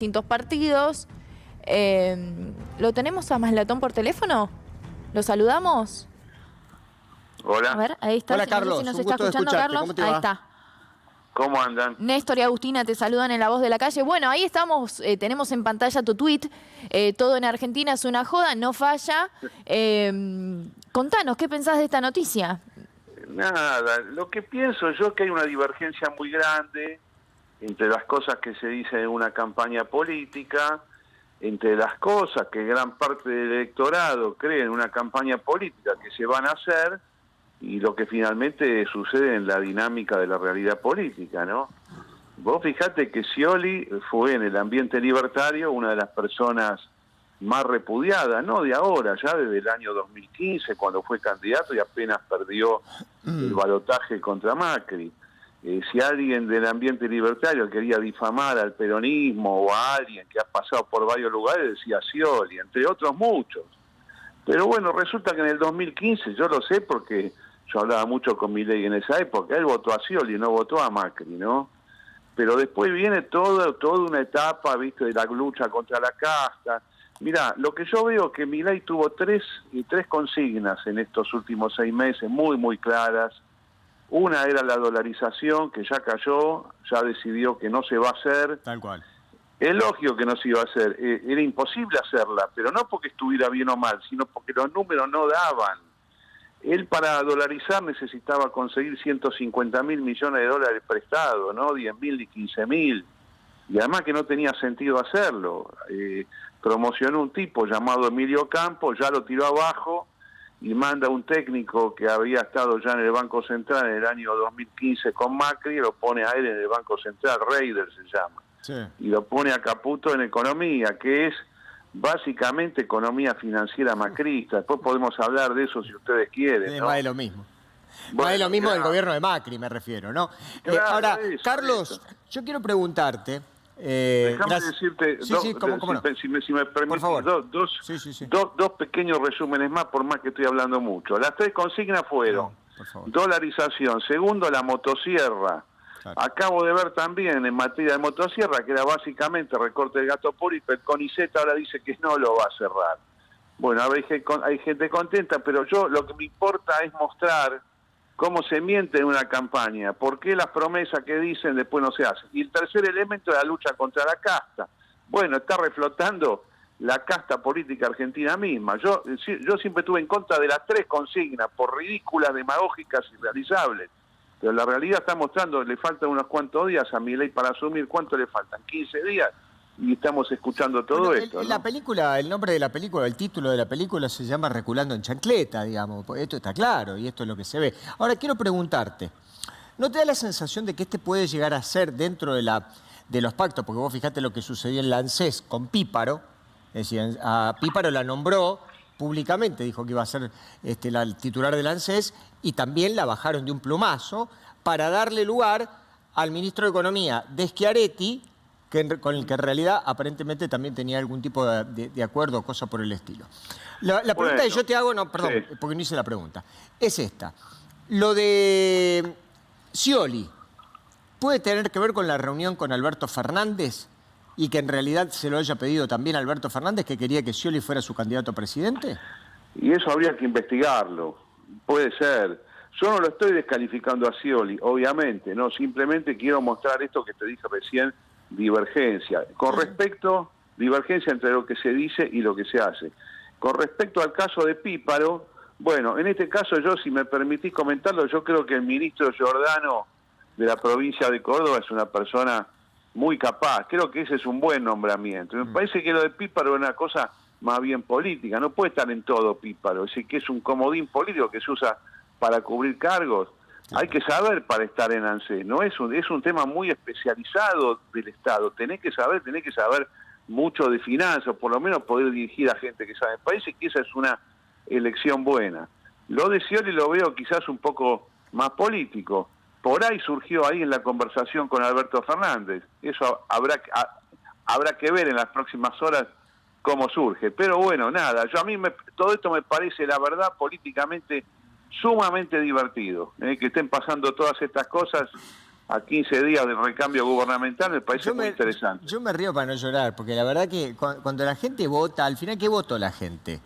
distintos partidos. ¿Lo tenemos a Maslatón por teléfono? ¿Lo saludamos? Hola. A ver, ahí está. Hola, Carlos. Si nos Un está gusto de escuchando, escucharte. Carlos. ¿Cómo te ahí va? está. ¿Cómo andan? Néstor y Agustina te saludan en La Voz de la Calle. Bueno, ahí estamos, tenemos en pantalla tu tweet. Todo en Argentina es una joda, no falla. Contanos, ¿qué pensás de esta noticia? Nada, lo que pienso yo es que hay una divergencia muy grande entre las cosas que se dicen en una campaña política, entre las cosas que gran parte del electorado cree en una campaña política que se van a hacer y lo que finalmente sucede en la dinámica de la realidad política, ¿no? Vos fijate que Scioli fue en el ambiente libertario una de las personas más repudiadas, no de ahora, ya desde el año 2015, cuando fue candidato y apenas perdió el balotaje contra Macri. Si alguien del ambiente libertario quería difamar al peronismo o a alguien que ha pasado por varios lugares, decía Scioli, entre otros muchos. Pero bueno, resulta que en el 2015, yo lo sé porque yo hablaba mucho con Milei en esa época, él votó a Scioli, no votó a Macri, ¿no? Pero después viene toda una etapa, ¿viste?, de la lucha contra la casta. Mirá, lo que yo veo es que Milei tuvo tres consignas en estos últimos 6 meses muy, muy claras. Una era la dolarización, que ya cayó, ya decidió que no se va a hacer. Tal cual. Es lógico que no se iba a hacer, era imposible hacerla, pero no porque estuviera bien o mal, sino porque los números no daban. Él para dolarizar necesitaba conseguir 150.000 millones de dólares prestados, no 10.000 ni 15.000. Y además que no tenía sentido hacerlo. Promocionó un tipo llamado Emilio Campos, ya lo tiró abajo y manda un técnico que había estado ya en el Banco Central en el año 2015 con Macri, lo pone a él en el Banco Central, Reider se llama. Sí. Y lo pone a Caputo en economía, que es básicamente economía financiera macrista. Después podemos hablar de eso si ustedes quieren, ¿no? Más de lo mismo. Bueno, más de lo mismo claro. del gobierno de Macri, me refiero, ¿no? Claro, ahora, eso, Carlos, yo quiero preguntarte... Déjame decirte, si me permites, por favor. Dos pequeños resúmenes más, por más que estoy hablando mucho. Las 3 consignas fueron dolarización, segundo, la motosierra. Claro. Acabo de ver también en materia de motosierra, que era básicamente recorte del gasto público, el CONICET ahora dice que no lo va a cerrar. Bueno, hay gente contenta, pero yo lo que me importa es mostrar cómo se miente en una campaña, por qué las promesas que dicen después no se hacen. Y el tercer elemento es la lucha contra la casta. Bueno, está reflotando la casta política argentina misma. Yo siempre estuve en contra de las 3 consignas, por ridículas, demagógicas y realizables. Pero la realidad está mostrando, le faltan unos cuantos días a Milei para asumir. ¿Cuánto le faltan? 15 días. Y estamos escuchando todo esto, ¿no? La película, el nombre de la película, el título de la película se llama Reculando en chancleta, digamos. Esto está claro y esto es lo que se ve. Ahora, quiero preguntarte, ¿no te da la sensación de que este puede llegar a ser dentro de los pactos? Porque vos fijate lo que sucedió en la ANSES con Píparo. Es decir, a Píparo la nombró públicamente, dijo que iba a ser la titular de la ANSES y también la bajaron de un plumazo para darle lugar al ministro de Economía de Schiaretti, con el que en realidad aparentemente también tenía algún tipo de acuerdo o cosa por el estilo. La pregunta que yo te hago, porque no hice la pregunta, es esta. Lo de Scioli, ¿puede tener que ver con la reunión con Alberto Fernández y que en realidad se lo haya pedido también a Alberto Fernández, que quería que Scioli fuera su candidato a presidente? Y eso habría que investigarlo, puede ser. Yo no lo estoy descalificando a Scioli, obviamente, no, simplemente quiero mostrar esto que te dije recién, divergencia. Divergencia entre lo que se dice y lo que se hace. Con respecto al caso de Píparo, bueno, en este caso yo, si me permitís comentarlo, yo creo que el ministro Giordano de la provincia de Córdoba es una persona muy capaz. Creo que ese es un buen nombramiento. Me parece que lo de Píparo es una cosa más bien política. No puede estar en todo Píparo. Es decir, que es un comodín político que se usa para cubrir cargos. Hay que saber para estar en ANSES, ¿no? Es un tema muy especializado del Estado. Tenés que saber mucho de finanzas, por lo menos poder dirigir a gente que sabe. Me parece que esa es una elección buena. Lo de Scioli lo veo quizás un poco más político. Por ahí surgió ahí en la conversación con Alberto Fernández. Eso habrá que ver en las próximas horas cómo surge. Pero bueno, nada, todo esto me parece, la verdad, políticamente sumamente divertido, que estén pasando todas estas cosas a 15 días del recambio gubernamental, me parece muy interesante. Yo me río para no llorar, porque la verdad que cuando la gente vota, al final, ¿qué votó la gente?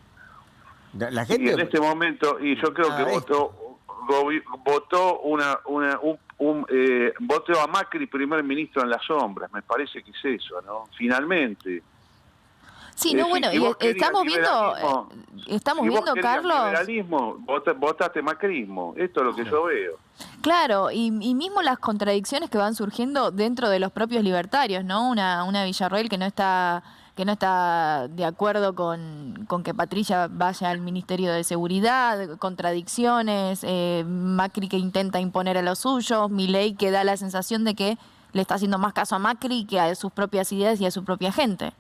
La gente... Y en este momento, y yo creo que votó votó a Macri primer ministro en las sombras, me parece que es eso, ¿no? Finalmente. Sí, no, bueno, y estamos viendo, Carlos... liberalismo, votaste macrismo, esto es lo que yo veo. Claro, y mismo las contradicciones que van surgiendo dentro de los propios libertarios, ¿no? Una Villarroel que no está de acuerdo con que Patricia vaya al Ministerio de Seguridad, contradicciones, Macri que intenta imponer a los suyos, Milei que da la sensación de que le está haciendo más caso a Macri que a sus propias ideas y a su propia gente.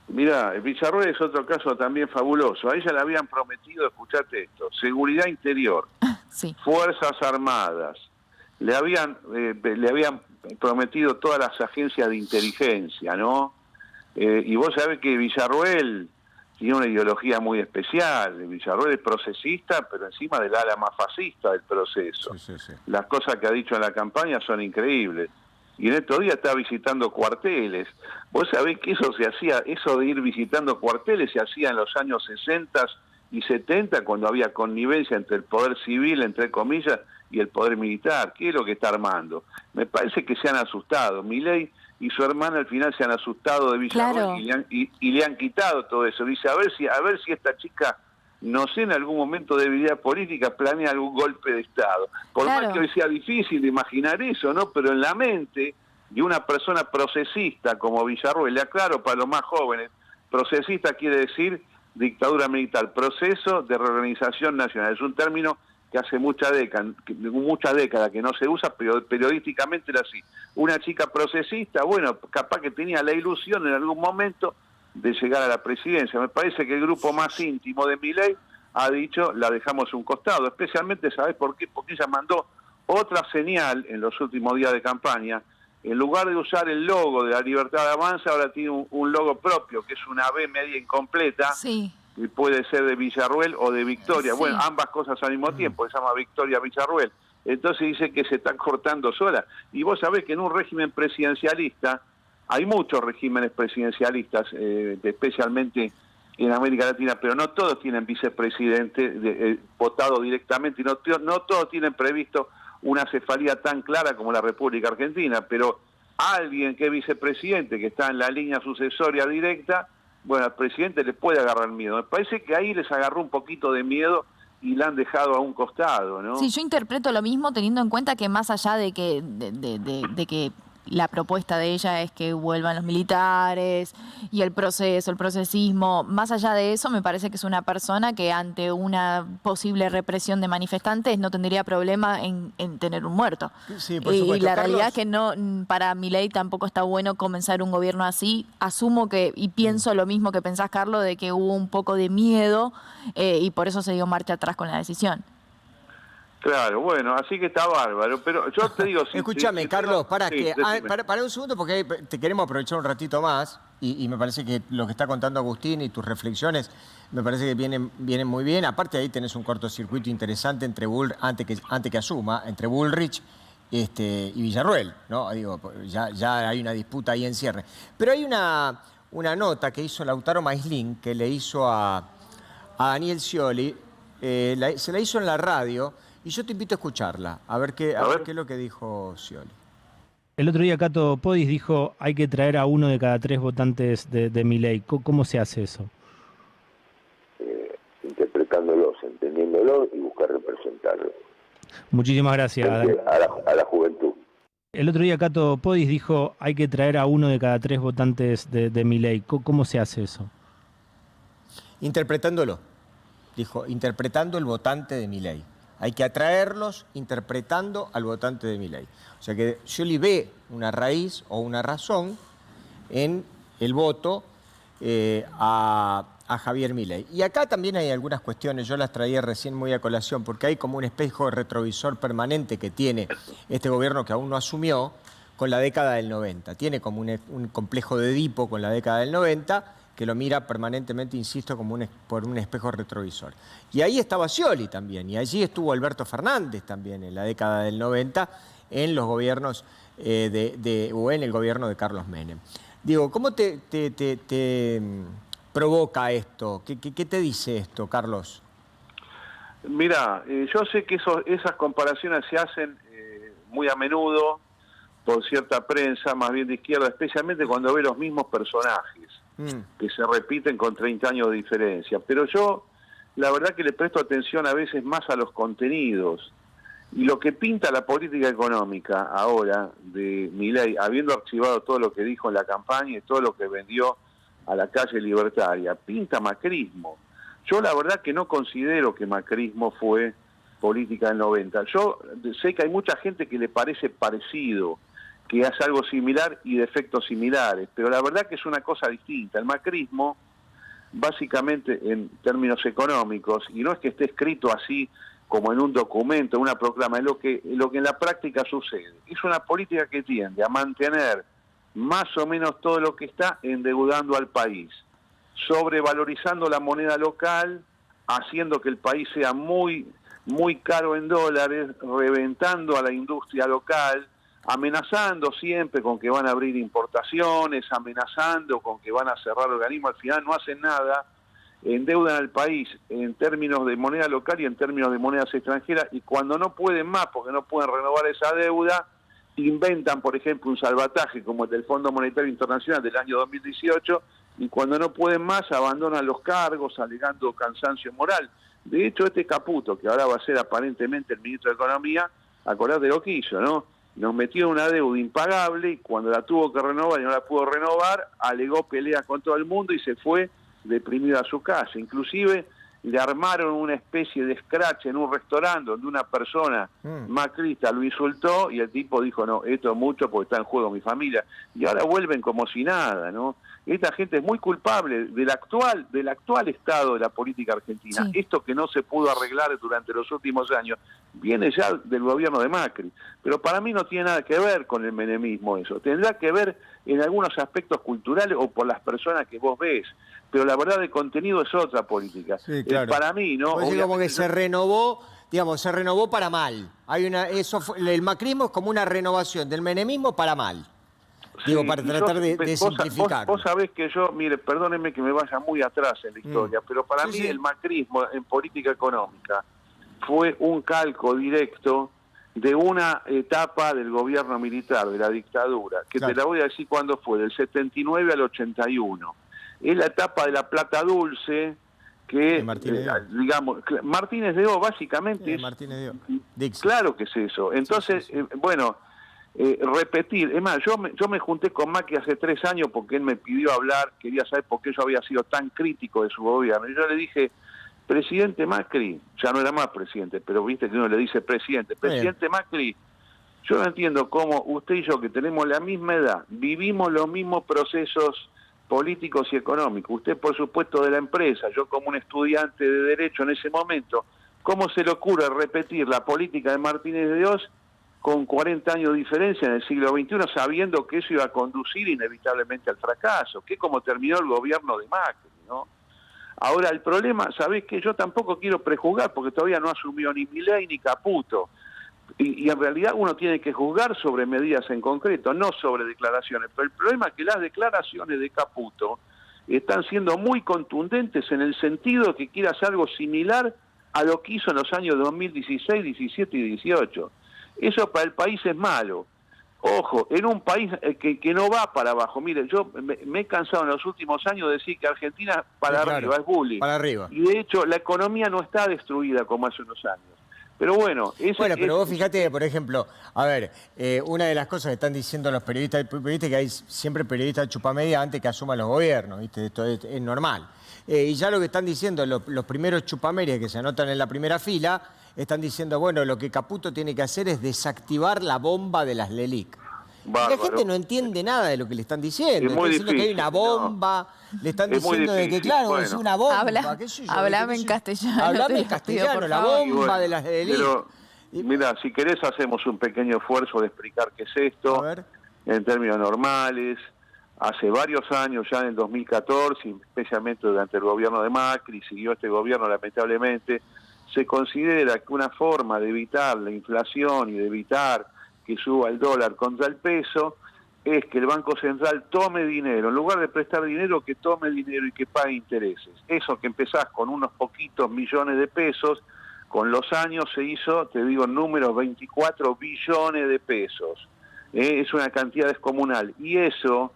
Mirá, Villarroel es otro caso también fabuloso. A ella le habían prometido, escuchate esto, seguridad interior, sí. Fuerzas Armadas, le habían prometido todas las agencias de inteligencia, ¿no? Y vos sabés que Villarroel tiene una ideología muy especial. Villarroel es procesista, pero encima del ala más fascista del proceso. Sí. Las cosas que ha dicho en la campaña son increíbles. Y en estos días está visitando cuarteles. Vos sabés que eso de ir visitando cuarteles se hacía en los años 60 y 70, cuando había connivencia entre el poder civil, entre comillas, y el poder militar. ¿Qué es lo que está armando? Me parece que se han asustado. Milei y su hermana al final se han asustado de Villarroel, claro. y le han quitado todo eso. Dice, a ver si esta chica, no sé, en algún momento de vida política planea algún golpe de Estado. Por claro. más que hoy sea difícil de imaginar eso, ¿no? Pero en la mente de una persona procesista como Villarroel, le aclaro para los más jóvenes, procesista quiere decir dictadura militar, proceso de reorganización nacional. Es un término que hace muchas décadas que no se usa, pero periodísticamente era así. Una chica procesista, bueno, capaz que tenía la ilusión en algún momento de llegar a la presidencia. Me parece que el grupo más íntimo de Milei ha dicho, la dejamos a un costado, especialmente, ¿sabés por qué? Porque ella mandó otra señal en los últimos días de campaña. En lugar de usar el logo de la Libertad Avanza, ahora tiene un logo propio, que es una B media incompleta, sí. Y puede ser de Villarroel o de Victoria. Sí. Bueno, ambas cosas al mismo tiempo, se llama Victoria Villarroel. Entonces dice que se está cortando sola. Y vos sabés que en un régimen presidencialista, hay muchos regímenes presidencialistas, especialmente en América Latina, pero no todos tienen vicepresidente votado directamente, y no todos tienen previsto una cefalía tan clara como la República Argentina, pero alguien que es vicepresidente, que está en la línea sucesoria directa, bueno, al presidente le puede agarrar miedo. Me parece que ahí les agarró un poquito de miedo y la han dejado a un costado, ¿no? Sí, yo interpreto lo mismo teniendo en cuenta que más allá de que la propuesta de ella es que vuelvan los militares y el procesismo, más allá de eso me parece que es una persona que ante una posible represión de manifestantes no tendría problema en tener un muerto. Sí, por supuesto. Y la realidad es que no, para Milei tampoco está bueno comenzar un gobierno así. Asumo que, y pienso lo mismo que pensás, Carlos, de que hubo un poco de miedo y por eso se dio marcha atrás con la decisión. Claro, bueno, así que está bárbaro, pero yo te digo... Escúchame, Carlos, para un segundo, porque te queremos aprovechar un ratito más, y me parece que lo que está contando Agustín y tus reflexiones, me parece que vienen muy bien. Aparte ahí tenés un cortocircuito interesante entre antes que asuma, entre Bullrich y Villarroel, ¿no? Digo, ya hay una disputa ahí en cierre. Pero hay una nota que hizo Lautaro Maislin, que le hizo a Daniel Scioli, se la hizo en la radio. Y yo te invito a escucharla, a ver qué es lo que dijo Scioli. El otro día Cato Podis dijo hay que traer a 1 de cada 3 votantes de Milei. ¿Cómo se hace eso? Interpretándolos, entendiéndolos y buscar representarlos. Muchísimas gracias. A la juventud. El otro día Cato Podis dijo hay que traer a 1 de cada 3 votantes de Milei. ¿Cómo se hace eso? Interpretándolo. Dijo, interpretando el votante de Milei. Hay que atraerlos interpretando al votante de Milei. O sea que Scioli ve una raíz o una razón en el voto a Javier Milei. Y acá también hay algunas cuestiones, yo las traía recién muy a colación, porque hay como un espejo retrovisor permanente que tiene este gobierno que aún no asumió con la década del 90. Tiene como un complejo de Edipo con la década del 90, que lo mira permanentemente, insisto, como por un espejo retrovisor. Y ahí estaba Scioli también, y allí estuvo Alberto Fernández también en la década del 90, en los gobiernos o en el gobierno de Carlos Menem. Digo, ¿cómo te provoca esto? ¿Qué te dice esto, Carlos? Mira, yo sé que esas comparaciones se hacen muy a menudo por cierta prensa, más bien de izquierda, especialmente cuando ve los mismos personajes, que se repiten con 30 años de diferencia. Pero yo, la verdad que le presto atención a veces más a los contenidos. Y lo que pinta la política económica ahora de Milei, habiendo archivado todo lo que dijo en la campaña y todo lo que vendió a la calle libertaria, pinta macrismo. Yo la verdad que no considero que macrismo fue política del 90. Yo sé que hay mucha gente que le parece parecido, que hace algo similar y de efectos similares, pero la verdad que es una cosa distinta. El macrismo, básicamente en términos económicos, y no es que esté escrito así como en un documento, una proclama, es lo que en la práctica sucede. Es una política que tiende a mantener más o menos todo lo que está endeudando al país, sobrevalorizando la moneda local, haciendo que el país sea muy caro en dólares, reventando a la industria local, amenazando siempre con que van a abrir importaciones, amenazando con que van a cerrar organismos, al final no hacen nada, endeudan al país en términos de moneda local y en términos de monedas extranjeras, y cuando no pueden más, porque no pueden renovar esa deuda, inventan, por ejemplo, un salvataje como el del Fondo Monetario Internacional del año 2018, y cuando no pueden más abandonan los cargos alegando cansancio moral. De hecho, este Caputo, que ahora va a ser aparentemente el ministro de Economía, acordate lo que hizo, ¿no? Nos metió en una deuda impagable y cuando la tuvo que renovar y no la pudo renovar, alegó peleas con todo el mundo y se fue deprimido a su casa. Inclusive le armaron una especie de scratch en un restaurante donde una persona macrista lo insultó y el tipo dijo, no, esto es mucho porque está en juego mi familia. Y ahora vuelven como si nada, ¿no? Esta gente es muy culpable del actual estado de la política argentina. Sí. Esto que no se pudo arreglar durante los últimos años viene ya del gobierno de Macri. Pero para mí no tiene nada que ver con el menemismo eso. Tendrá que ver en algunos aspectos culturales o por las personas que vos ves. Pero la verdad de contenido es otra política. Sí, claro. Para mí, ¿no? Pues como que se renovó, digamos, se renovó para mal. El macrismo es como una renovación del menemismo para mal. Digo, para tratar de simplificar. Vos sabés que yo, mire, perdónenme que me vaya muy atrás en la historia, pero para mí el macrismo en política económica fue un calco directo de una etapa del gobierno militar, de la dictadura, que claro. Te la voy a decir cuándo fue, del 79 al 81. Es la etapa de la plata dulce, que, digamos, Martínez de O básicamente es... Martínez de O. Claro que es eso. Entonces, sí. Repetir, es más, yo me junté con Macri hace 3 años porque él me pidió hablar, quería saber por qué yo había sido tan crítico de su gobierno, y yo le dije, presidente Macri, ya no era más presidente, pero viste que uno le dice presidente Macri, yo no entiendo cómo usted y yo, que tenemos la misma edad, vivimos los mismos procesos políticos y económicos, usted por supuesto de la empresa, yo como un estudiante de Derecho en ese momento, ¿cómo se le ocurre repetir la política de Martínez de Oz con 40 años de diferencia en el siglo XXI, sabiendo que eso iba a conducir inevitablemente al fracaso, que es como terminó el gobierno de Macri, ¿no? Ahora, el problema, ¿sabés qué? Yo tampoco quiero prejuzgar, porque todavía no asumió ni Milei ni Caputo, y en realidad uno tiene que juzgar sobre medidas en concreto, no sobre declaraciones, pero el problema es que las declaraciones de Caputo están siendo muy contundentes en el sentido de que quiere hacer algo similar a lo que hizo en los años 2016, 17 y 18. Eso para el país es malo. Ojo, en un país que no va para abajo. Mire, yo me he cansado en los últimos años de decir que Argentina para arriba es bullying. Para arriba. Y de hecho la economía no está destruida como hace unos años. Pero bueno... pero vos fíjate, por ejemplo, a ver, una de las cosas que están diciendo los periodistas, viste que hay siempre periodistas chupamedia antes que asuman los gobiernos, ¿viste? Esto es normal. Y ya lo que están diciendo los primeros chupamedias que se anotan en la primera fila, están diciendo, bueno, lo que Caputo tiene que hacer es desactivar la bomba de las LELIC. La gente no entiende nada de lo que le están diciendo. Están diciendo que hay una bomba, le están diciendo de que, claro, es una bomba. Hablame en castellano. Hablame en castellano, la bomba de las LELIC. Pero, mira, si querés hacemos un pequeño esfuerzo de explicar qué es esto, en términos normales. Hace varios años, ya en el 2014, especialmente durante el gobierno de Macri, siguió este gobierno lamentablemente, se considera que una forma de evitar la inflación y de evitar que suba el dólar contra el peso es que el Banco Central tome dinero, en lugar de prestar dinero, que tome dinero y que pague intereses. Eso que empezás con unos poquitos millones de pesos, con los años se hizo, te digo en números, 24 billones de pesos. Es una cantidad descomunal. Y eso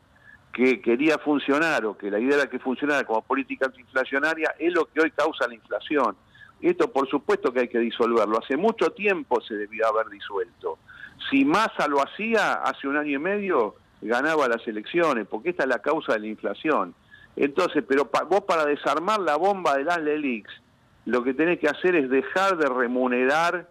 que quería funcionar, o que la idea era que funcionara como política antiinflacionaria, es lo que hoy causa la inflación. Esto por supuesto que hay que disolverlo. Hace mucho tiempo se debió haber disuelto. Si Massa lo hacía hace un año y medio, ganaba las elecciones, porque esta es la causa de la inflación. Entonces, pero vos para desarmar la bomba de las LELIQs, lo que tenés que hacer es dejar de remunerar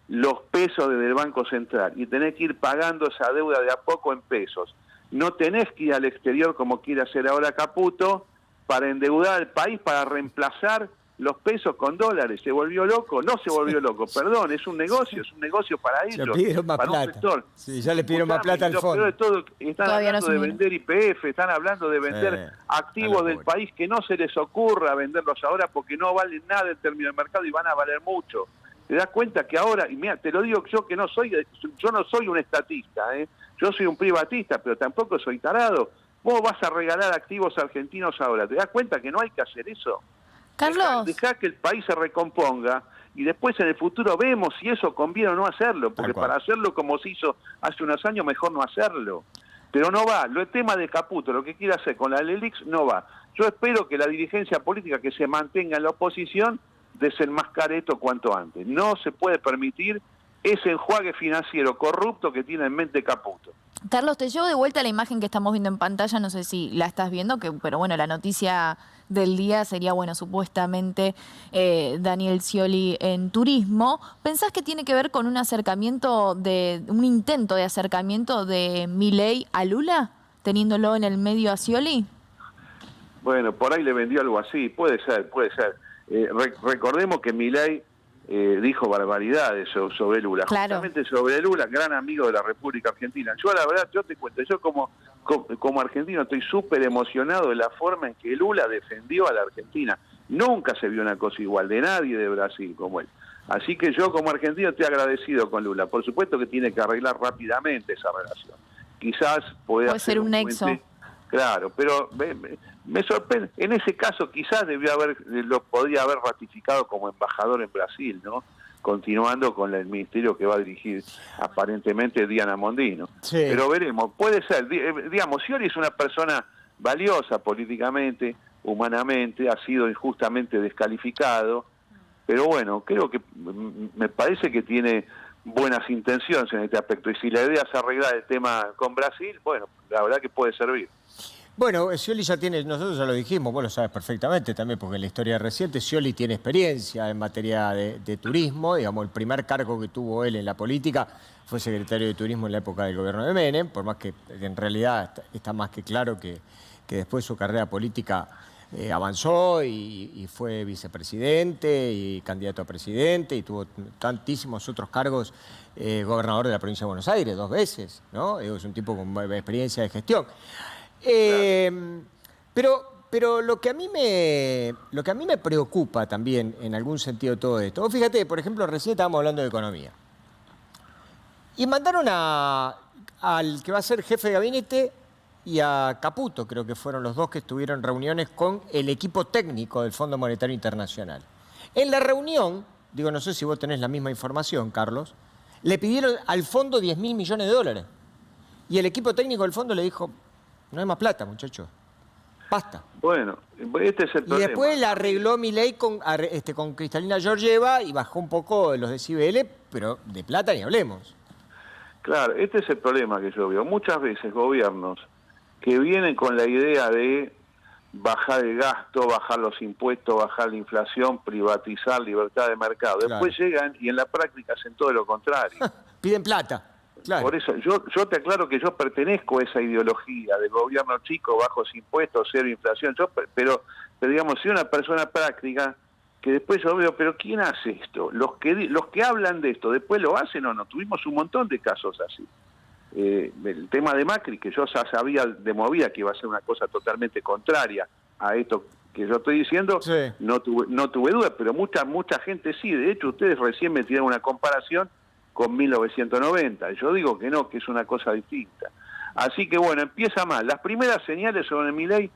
los pesos desde el Banco Central y tenés que ir pagando esa deuda de a poco en pesos. No tenés que ir al exterior como quiere hacer ahora Caputo para endeudar al país, para reemplazar los pesos con dólares. ¿Se volvió loco? No se volvió loco, perdón, es un negocio para ellos. Ya pidieron más para plata. Un sector. Sí, ya le pidieron más plata al Lo fondo. peor de todo, están Todavía hablando no de asumieron. vender YPF, están hablando de vender activos del país, que no se les ocurra venderlos ahora porque no valen nada en términos de mercado y van a valer mucho. Te das cuenta que ahora, y mira, te lo digo yo que yo no soy un estatista, yo soy un privatista, pero tampoco soy tarado. Vos vas a regalar activos argentinos ahora, ¿te das cuenta que no hay que hacer eso? Carlos. Dejá que el país se recomponga y después en el futuro vemos si eso conviene o no hacerlo, porque para hacerlo como se hizo hace unos años, mejor no hacerlo. Pero no va, el tema de Caputo, lo que quiere hacer con la LELIQs, no va. Yo espero que la dirigencia política que se mantenga en la oposición desenmascare esto cuanto antes. No se puede permitir ese enjuague financiero corrupto que tiene en mente Caputo. Carlos, te llevo de vuelta a la imagen que estamos viendo en pantalla, no sé si la estás viendo, pero bueno, la noticia del día sería, bueno, supuestamente Daniel Scioli en turismo. ¿Pensás que tiene que ver con un intento de acercamiento de Milei a Lula, teniéndolo en el medio a Scioli? Bueno, por ahí le vendió algo así, puede ser. Recordemos que Milei dijo barbaridades sobre Lula, claro. Justamente sobre Lula, gran amigo de la República Argentina. Yo la verdad, yo te cuento, yo como argentino estoy súper emocionado de la forma en que Lula defendió a la Argentina. Nunca se vio una cosa igual de nadie de Brasil como él. Así que yo como argentino estoy agradecido con Lula. Por supuesto que tiene que arreglar rápidamente esa relación. Quizás puede ser un nexo. Claro, pero me sorprende. En ese caso quizás lo podría haber ratificado como embajador en Brasil, ¿no? Continuando con el ministerio que va a dirigir aparentemente Diana Mondino. Sí. Pero veremos, puede ser. Digamos, Scioli es una persona valiosa políticamente, humanamente, ha sido injustamente descalificado, pero bueno, creo que me parece que tiene buenas intenciones en este aspecto. Y si la idea es arreglar el tema con Brasil, bueno, la verdad que puede servir. Bueno, Scioli ya tiene, nosotros ya lo dijimos, vos lo sabes perfectamente también, porque en la historia reciente Scioli tiene experiencia en materia de turismo. Digamos, el primer cargo que tuvo él en la política fue secretario de Turismo en la época del gobierno de Menem, por más que en realidad está más que claro que después su carrera política avanzó y fue vicepresidente y candidato a presidente y tuvo tantísimos otros cargos, gobernador de la provincia de Buenos Aires 2 veces, ¿no? Es un tipo con experiencia de gestión. Pero lo que a mí me preocupa también en algún sentido todo esto, vos fíjate, por ejemplo, recién estábamos hablando de economía y mandaron al que va a ser jefe de gabinete y a Caputo, creo que fueron los dos que estuvieron en reuniones con el equipo técnico del Fondo Monetario Internacional. En la reunión, digo, no sé si vos tenés la misma información, Carlos, le pidieron al fondo 10.000 millones de dólares y el equipo técnico del fondo le dijo: no hay más plata, muchachos. Basta. Bueno, este es el problema. Y después la arregló Milei con Cristalina Georgieva y bajó un poco los decibeles, pero de plata ni hablemos. Claro, este es el problema que yo veo. Muchas veces gobiernos que vienen con la idea de bajar el gasto, bajar los impuestos, bajar la inflación, privatizar, libertad de mercado. Después llegan y en la práctica hacen todo lo contrario. Piden plata. Claro. Por eso, yo te aclaro que yo pertenezco a esa ideología de gobierno chico, bajos impuestos, cero inflación. Pero digamos, si una persona práctica, que después yo veo, pero ¿quién hace esto? Los que hablan de esto, ¿después lo hacen o no? Tuvimos un montón de casos así. El tema de Macri, que yo ya sabía de movida que iba a ser una cosa totalmente contraria a esto que yo estoy diciendo, sí. no tuve duda, pero mucha gente sí. De hecho, ustedes recién me tiraron una comparación con 1990. Yo digo que no, que es una cosa distinta. Así que bueno, empieza mal. Las primeras señales sobre Milei,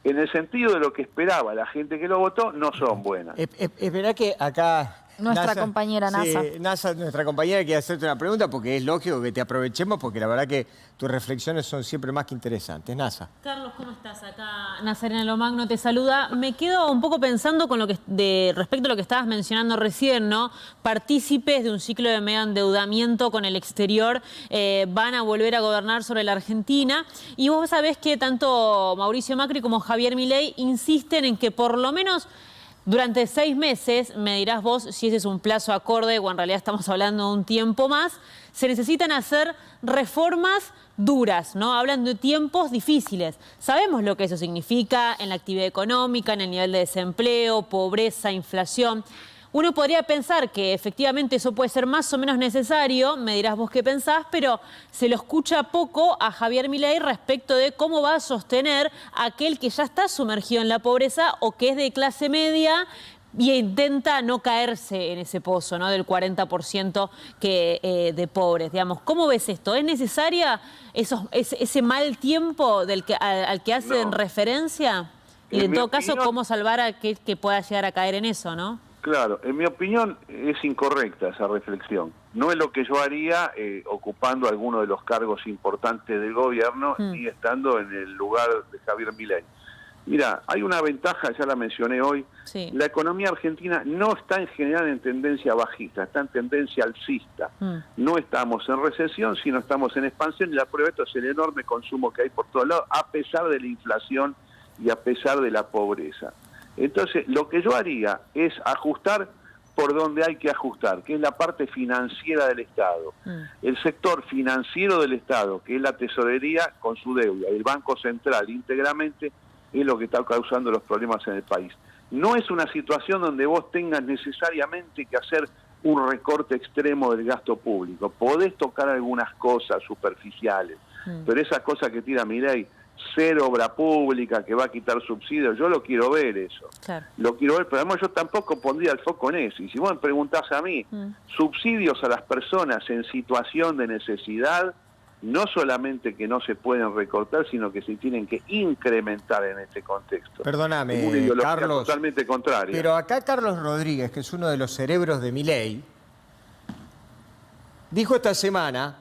en el sentido de lo que esperaba la gente que lo votó, no son buenas. Es verdad que acá... Nuestra compañera Nasa. Sí, Nasa, nuestra compañera, quiere hacerte una pregunta porque es lógico que te aprovechemos porque la verdad que tus reflexiones son siempre más que interesantes. Nasa. Carlos, ¿cómo estás? Acá Nazarena Lomagno te saluda. Me quedo un poco pensando con lo que respecto a lo que estabas mencionando recién, ¿no? Partícipes de un ciclo de mega endeudamiento con el exterior van a volver a gobernar sobre la Argentina. Y vos sabés que tanto Mauricio Macri como Javier Milei insisten en que por lo menos durante 6 meses, me dirás vos si ese es un plazo acorde o en realidad estamos hablando de un tiempo más, se necesitan hacer reformas duras, ¿no? Hablan de tiempos difíciles. Sabemos lo que eso significa en la actividad económica, en el nivel de desempleo, pobreza, inflación. Uno podría pensar que efectivamente eso puede ser más o menos necesario, me dirás vos qué pensás, pero se lo escucha poco a Javier Milei respecto de cómo va a sostener a aquel que ya está sumergido en la pobreza o que es de clase media y intenta no caerse en ese pozo, ¿no? Del 40% de pobres, digamos. ¿Cómo ves esto? ¿Es necesaria ese mal tiempo al que hacen referencia? Y en todo caso, ¿cómo salvar a aquel que pueda llegar a caer en eso, no? Claro, en mi opinión es incorrecta esa reflexión. No es lo que yo haría ocupando alguno de los cargos importantes del gobierno ni estando en el lugar de Javier Milei. Mira, hay una ventaja, ya la mencioné hoy, sí. La economía argentina no está en general en tendencia bajista, está en tendencia alcista. No estamos en recesión, sino estamos en expansión y la prueba de esto es el enorme consumo que hay por todos lados, a pesar de la inflación y a pesar de la pobreza. Entonces, lo que yo haría es ajustar por donde hay que ajustar, que es la parte financiera del Estado. El sector financiero del Estado, que es la tesorería con su deuda, y el Banco Central íntegramente, es lo que está causando los problemas en el país. No es una situación donde vos tengas necesariamente que hacer un recorte extremo del gasto público. Podés tocar algunas cosas superficiales, pero esas cosas que tira Milei, cero obra pública, que va a quitar subsidios, yo lo quiero ver eso. Claro. Lo quiero ver, pero además yo tampoco pondría el foco en eso. Y si vos me preguntás a mí, subsidios a las personas en situación de necesidad, no solamente que no se pueden recortar, sino que se tienen que incrementar en este contexto. Perdóname, una ideología Carlos, totalmente contraria. pero acá Carlos Rodríguez, que es uno de los cerebros de Milei, dijo esta semana,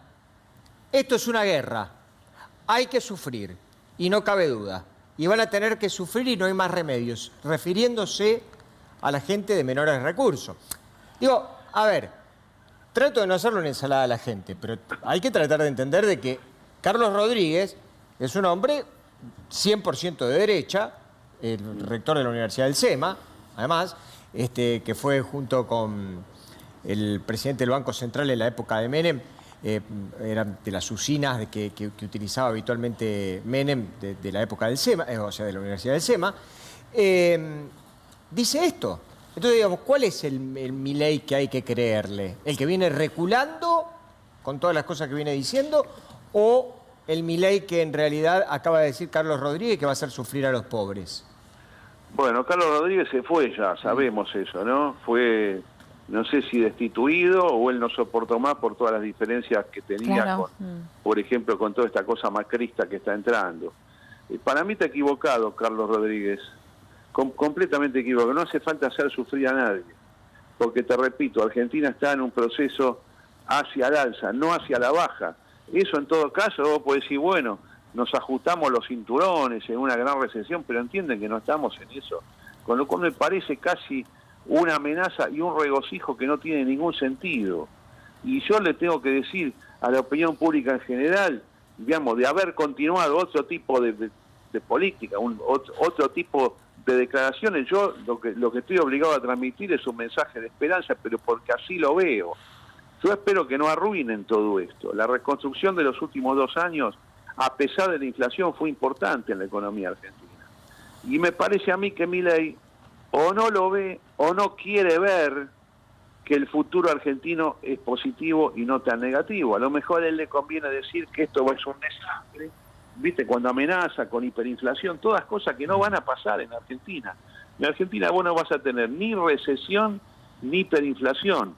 esto es una guerra, hay que sufrir. Y no cabe duda. Y van a tener que sufrir y no hay más remedios, refiriéndose a la gente de menores recursos. Digo, a ver, trato de no hacerle una ensalada a la gente, pero hay que tratar de entender de que Carlos Rodríguez es un hombre 100% de derecha, el rector de la Universidad del SEMA, además, que fue junto con el presidente del Banco Central en la época de Menem, eran de las usinas que utilizaba habitualmente Menem de la época del SEMA, o sea, de la Universidad del SEMA, dice esto. Entonces, digamos, ¿cuál es el Milei que hay que creerle? ¿El que viene reculando con todas las cosas que viene diciendo o el Milei que en realidad acaba de decir Carlos Rodríguez que va a hacer sufrir a los pobres? Bueno, Carlos Rodríguez se fue ya, sabemos eso, ¿no? Fue... no sé si destituido o él no soportó más por todas las diferencias que tenía, claro. Por ejemplo, con toda esta cosa macrista que está entrando. Para mí está equivocado Carlos Rodríguez, completamente equivocado. No hace falta hacer sufrir a nadie, porque te repito, Argentina está en un proceso hacia el alza, no hacia la baja. Eso en todo caso vos podés decir, bueno, nos ajustamos los cinturones en una gran recesión, pero entienden que no estamos en eso. Con lo cual me parece casi una amenaza y un regocijo que no tiene ningún sentido. Y yo le tengo que decir a la opinión pública en general, digamos, de haber continuado otro tipo de política, otro tipo de declaraciones, yo lo que estoy obligado a transmitir es un mensaje de esperanza, pero porque así lo veo. Yo espero que no arruinen todo esto. La reconstrucción de los últimos 2 años, a pesar de la inflación, fue importante en la economía argentina. Y me parece a mí que Milei o no lo ve o no quiere ver que el futuro argentino es positivo y no tan negativo. A lo mejor a él le conviene decir que esto es un desastre, ¿viste? Cuando amenaza con hiperinflación, todas cosas que no van a pasar en Argentina. En Argentina vos no vas a tener ni recesión ni hiperinflación.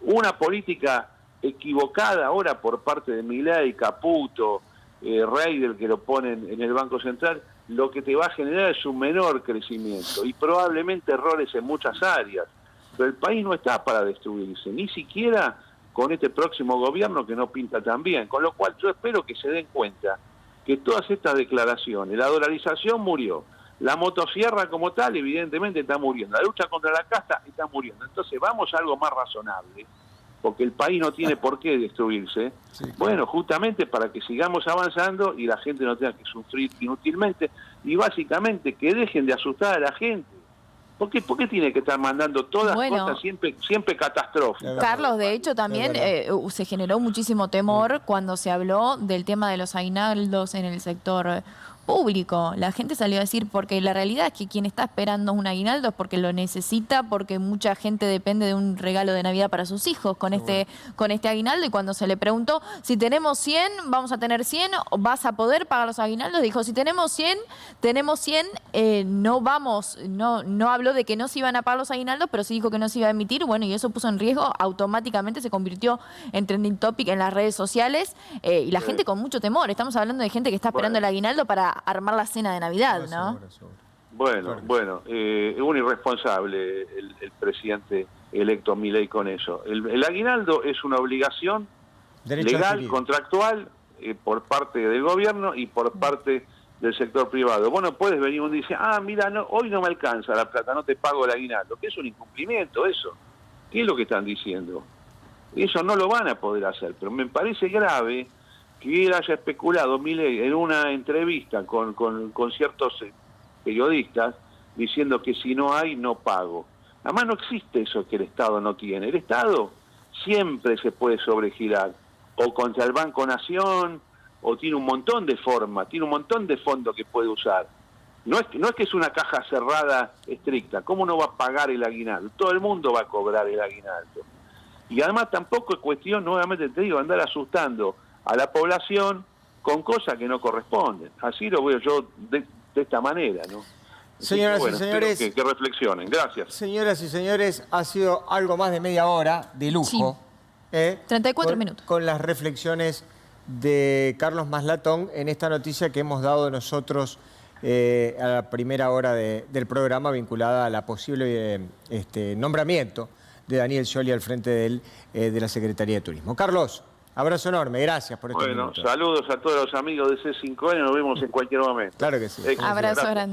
Una política equivocada ahora por parte de Milei, Caputo, Reidel, que lo ponen en el Banco Central, lo que te va a generar es un menor crecimiento y probablemente errores en muchas áreas. Pero el país no está para destruirse, ni siquiera con este próximo gobierno que no pinta tan bien. Con lo cual yo espero que se den cuenta que todas estas declaraciones, la dolarización murió, la motosierra como tal evidentemente está muriendo, la lucha contra la casta está muriendo. Entonces vamos a algo más razonable, porque el país no tiene por qué destruirse. Sí. Bueno, justamente para que sigamos avanzando y la gente no tenga que sufrir inútilmente, y básicamente que dejen de asustar a la gente. ¿Por qué tiene que estar mandando todas cosas siempre catastróficas? Carlos, de hecho también se generó muchísimo temor cuando se habló del tema de los aguinaldos en el sector público. La gente salió a decir, porque la realidad es que quien está esperando un aguinaldo es porque lo necesita, porque mucha gente depende de un regalo de Navidad para sus hijos con este aguinaldo, y cuando se le preguntó si tenemos 100, vamos a tener 100, ¿vas a poder pagar los aguinaldos? Dijo, si tenemos 100, no habló de que no se iban a pagar los aguinaldos, pero sí dijo que no se iba a emitir, bueno, y eso puso en riesgo, automáticamente se convirtió en trending topic en las redes sociales, y la gente con mucho temor. Estamos hablando de gente que está esperando el aguinaldo para armar la cena de Navidad, ¿no? Bueno, es un irresponsable el presidente electo Milei con eso. El aguinaldo es una obligación legal, contractual, por parte del gobierno y por parte del sector privado. Vos no puedes venir un día y decir, mira, hoy no me alcanza la plata, no te pago el aguinaldo, que es un incumplimiento eso. ¿Qué es lo que están diciendo? Eso no lo van a poder hacer, pero me parece grave que él haya especulado, Milei, en una entrevista con ciertos periodistas, diciendo que si no hay, no pago. Además no existe eso que el Estado no tiene. El Estado siempre se puede sobregirar, o contra el Banco Nación, o tiene un montón de formas, tiene un montón de fondos que puede usar. No es que es una caja cerrada estricta. ¿Cómo no va a pagar el aguinaldo? Todo el mundo va a cobrar el aguinaldo. Y además tampoco es cuestión, nuevamente te digo, andar asustando a la población con cosas que no corresponden. Así lo veo yo de esta manera, ¿no? Señoras y señores, que reflexionen. Gracias. Señoras y señores, ha sido algo más de media hora de lujo. Sí. 34 minutos. Con las reflexiones de Carlos Maslatón en esta noticia que hemos dado nosotros a la primera hora del programa, vinculada a la posible nombramiento de Daniel Scioli al frente de la Secretaría de Turismo. Carlos, abrazo enorme, gracias por estos minutos. Saludos a todos los amigos de C5N, nos vemos en cualquier momento. Claro que sí. Abrazo grande.